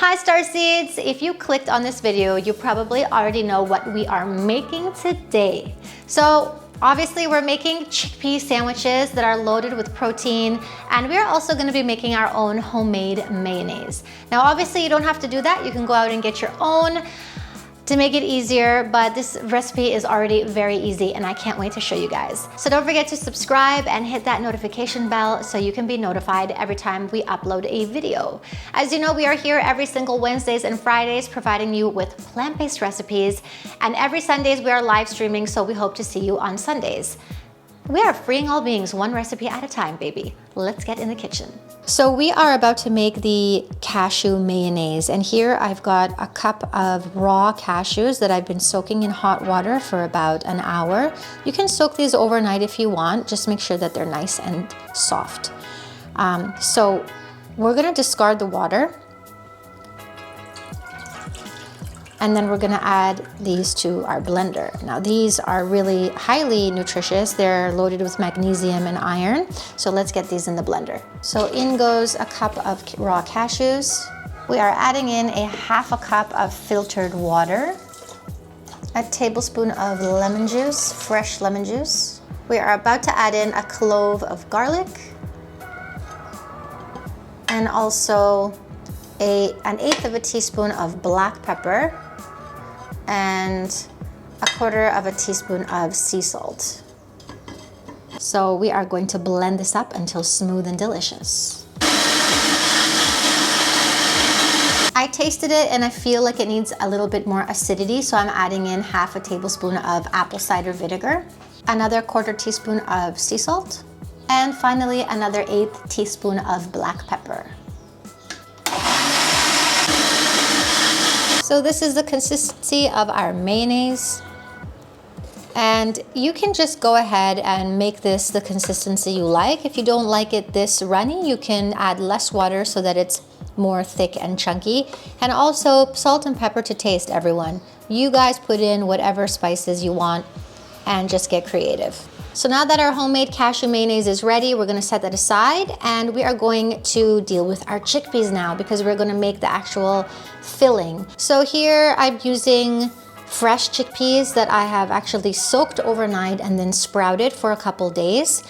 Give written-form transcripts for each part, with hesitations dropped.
Hi Starseeds! If you clicked on this video, you probably already know what we are making today. So obviously we're making chickpea sandwiches that are loaded with protein, and we're also going to be making our own homemade mayonnaise. Now obviously you don't have to do that. You can go out and get your own to make it easier, but this recipe is already very easy and I can't wait to show you guys. So don't forget to subscribe and hit that notification bell so you can be notified every time we upload a video. As you know, we are here every single Wednesdays and Fridays providing you with plant-based recipes, and every Sundays we are live streaming, so we hope to see you on Sundays. We are freeing all beings one recipe at a time, baby. Let's get in the kitchen. So we are about to make the cashew mayonnaise, and here I've got a cup of raw cashews that I've been soaking in hot water for about an hour. You can soak these overnight if you want, just make sure that they're nice and soft. So we're gonna discard the water, and then we're gonna add these to our blender. Now these are really highly nutritious. They're loaded with magnesium and iron. So let's get these in the blender. So in goes a cup of raw cashews. We are adding in a half a cup of filtered water, a tablespoon of lemon juice, fresh lemon juice. We are about to add in a clove of garlic, and also an eighth of a teaspoon of black pepper, and a quarter of a teaspoon of sea salt. So we are going to blend this up until smooth and delicious. I tasted it and I feel like it needs a little bit more acidity, so I'm adding in half a tablespoon of apple cider vinegar, another quarter teaspoon of sea salt, and finally another eighth teaspoon of black pepper. So this is the consistency of our mayonnaise, and you can just go ahead and make this the consistency you like. If you don't like it this runny, you can add less water so that it's more thick and chunky. And also salt and pepper to taste, everyone. You guys put in whatever spices you want and just get creative. So now that our homemade cashew mayonnaise is ready, we're gonna set that aside, and we are going to deal with our chickpeas now because we're gonna make the actual filling. So here I'm using fresh chickpeas that I have actually soaked overnight and then sprouted for a couple days.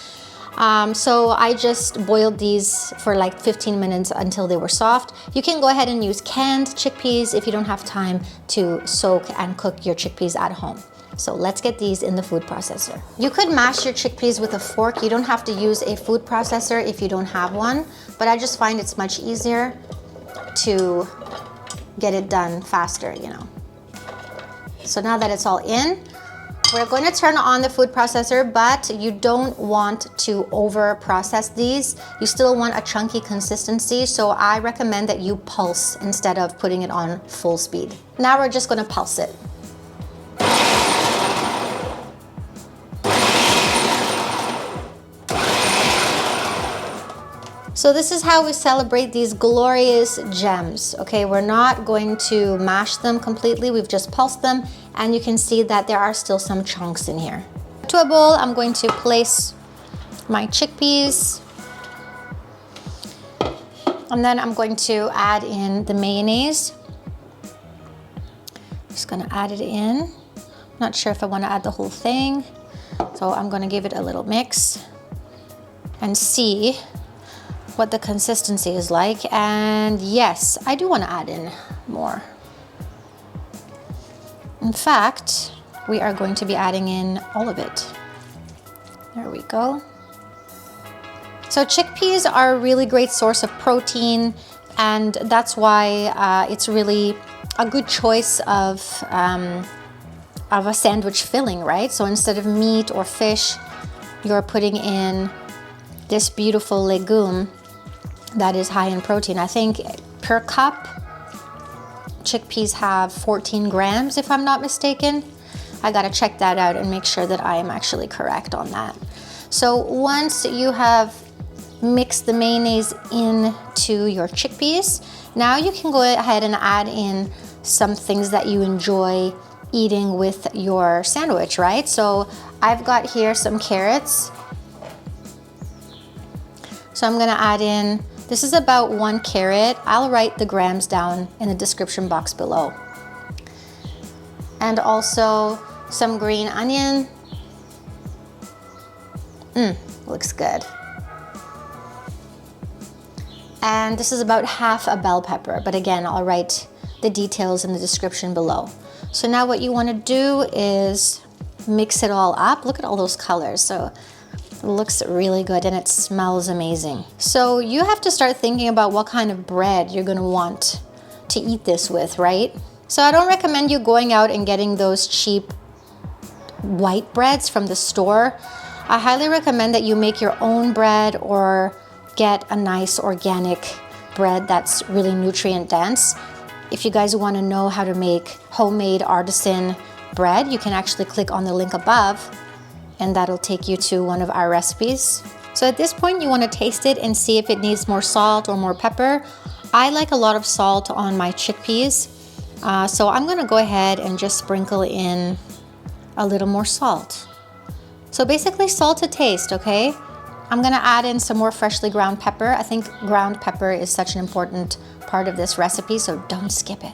So I just boiled these for like 15 minutes until they were soft. You can go ahead and use canned chickpeas if you don't have time to soak and cook your chickpeas at home. So let's get these in the food processor. You could mash your chickpeas with a fork. You don't have to use a food processor if you don't have one, but I just find it's much easier to get it done faster, you know. So now that it's all in, we're going to turn on the food processor, but you don't want to over process these. You still want a chunky consistency, so I recommend that you pulse instead of putting it on full speed. Now we're just going to pulse it. So this is how we celebrate these glorious gems, okay? We're not going to mash them completely, we've just pulsed them, and you can see that there are still some chunks in here. To a bowl, I'm going to place my chickpeas, and then I'm going to add in the mayonnaise. Just gonna add it in. Not sure if I wanna add the whole thing, so I'm gonna give it a little mix and see what the consistency is like. And yes, I do want to add in more. In fact, we are going to be adding in all of it. There we go. So chickpeas are a really great source of protein, and that's why it's really a good choice of a sandwich filling, right? So instead of meat or fish, you're putting in this beautiful legume that is high in protein. I think per cup, chickpeas have 14 grams, if I'm not mistaken. I gotta check that out and make sure that I am actually correct on that. So once you have mixed the mayonnaise into your chickpeas, now you can go ahead and add in some things that you enjoy eating with your sandwich, right? So I've got here some carrots. So I'm gonna add in This is about 1 carrot. I'll write the grams down in the description box below. And also some green onion. Looks good. And this is about half a bell pepper, but again, I'll write the details in the description below. So now what you want to do is mix it all up. Look at all those colors. So it looks really good and it smells amazing. So you have to start thinking about what kind of bread you're going to want to eat this with, right? So I don't recommend you going out and getting those cheap white breads from the store. I highly recommend that you make your own bread or get a nice organic bread that's really nutrient dense. If you guys want to know how to make homemade artisan bread, you can actually click on the link above and that'll take you to one of our recipes. So at this point you want to taste it and see if it needs more salt or more pepper. I like a lot of salt on my chickpeas, so I'm going to go ahead and just sprinkle in a little more salt. So basically salt to taste, okay? I'm gonna add in some more freshly ground pepper. I think ground pepper is such an important part of this recipe, so don't skip it.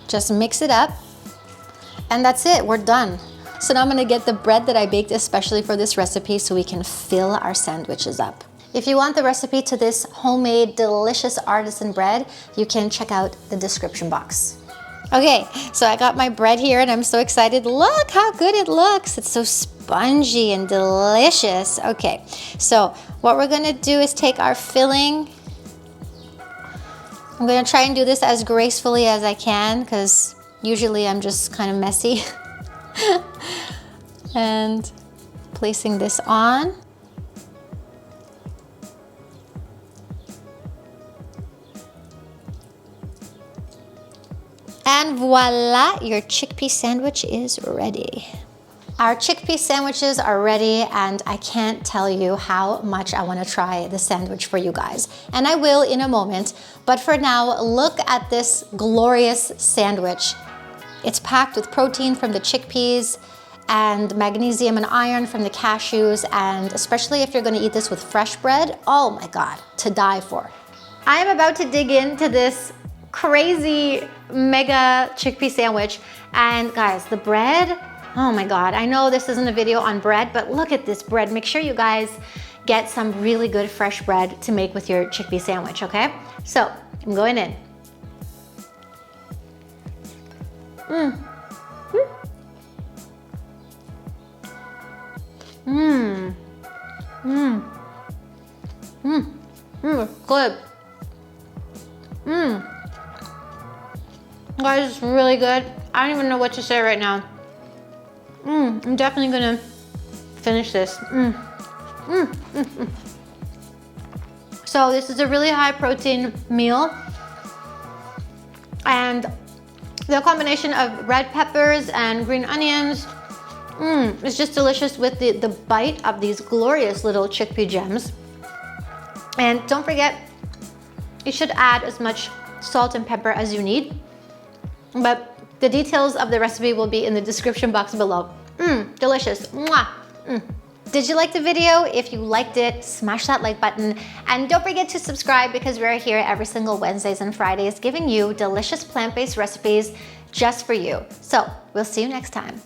Just mix it up, and that's it, we're done. So now I'm gonna get the bread that I baked especially for this recipe so we can fill our sandwiches up. If you want the recipe to this homemade, delicious artisan bread, you can check out the description box. Okay, so I got my bread here and I'm so excited. Look how good it looks. It's so spongy and delicious. Okay, so what we're gonna do is take our filling. I'm gonna try and do this as gracefully as I can because usually I'm just kind of messy. And placing this on. And voila, your chickpea sandwich is ready. Our chickpea sandwiches are ready and I can't tell you how much I want to try the sandwich for you guys. And I will in a moment, but for now, look at this glorious sandwich. It's packed with protein from the chickpeas and magnesium and iron from the cashews, and especially if you're going to eat this with fresh bread, oh my God, to die for. I am about to dig into this crazy mega chickpea sandwich, and guys, the bread, oh my God, I know this isn't a video on bread, but look at this bread. Make sure you guys get some really good fresh bread to make with your chickpea sandwich, okay? So I'm going in. Good. Guys, it's really good. I don't even know what to say right now. I'm definitely gonna finish this. So this is a really high protein meal, and the combination of red peppers and green onions is just delicious with the bite of these glorious little chickpea gems. And don't forget, you should add as much salt and pepper as you need, but the details of the recipe will be in the description box below. Delicious. Mwah. Did you like the video? If you liked it, smash that like button, and don't forget to subscribe because we're here every single Wednesdays and Fridays giving you delicious plant-based recipes just for you. So we'll see you next time.